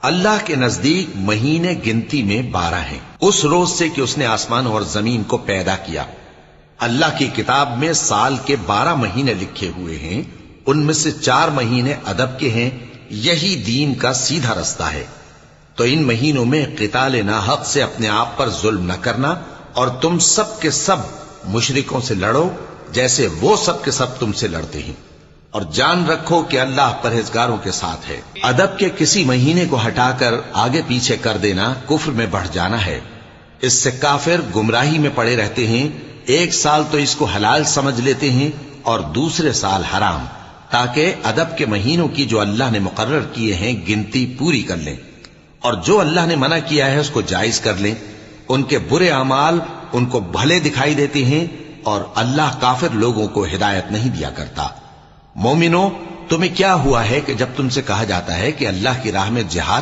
اللہ کے نزدیک مہینے گنتی میں 12 ہیں، اس روز سے کہ اس نے آسمان اور زمین کو پیدا کیا۔ اللہ کی کتاب میں سال کے 12 مہینے لکھے ہوئے ہیں، ان میں سے 4 مہینے ادب کے ہیں، یہی دین کا سیدھا رستہ ہے۔ تو ان مہینوں میں قتال ناحق سے اپنے آپ پر ظلم نہ کرنا، اور تم سب کے سب مشرکوں سے لڑو جیسے وہ سب کے سب تم سے لڑتے ہیں، اور جان رکھو کہ اللہ پرہیزگاروں کے ساتھ ہے۔ ادب کے کسی مہینے کو ہٹا کر آگے پیچھے کر دینا کفر میں بڑھ جانا ہے، اس سے کافر گمراہی میں پڑے رہتے ہیں۔ ایک سال تو اس کو حلال سمجھ لیتے ہیں اور دوسرے سال حرام، تاکہ ادب کے مہینوں کی جو اللہ نے مقرر کیے ہیں گنتی پوری کر لیں، اور جو اللہ نے منع کیا ہے اس کو جائز کر لیں۔ ان کے برے اعمال ان کو بھلے دکھائی دیتے ہیں، اور اللہ کافر لوگوں کو ہدایت نہیں دیا کرتا۔ مومنو، تمہیں کیا ہوا ہے کہ جب تم سے کہا جاتا ہے کہ اللہ کی راہ میں جہاد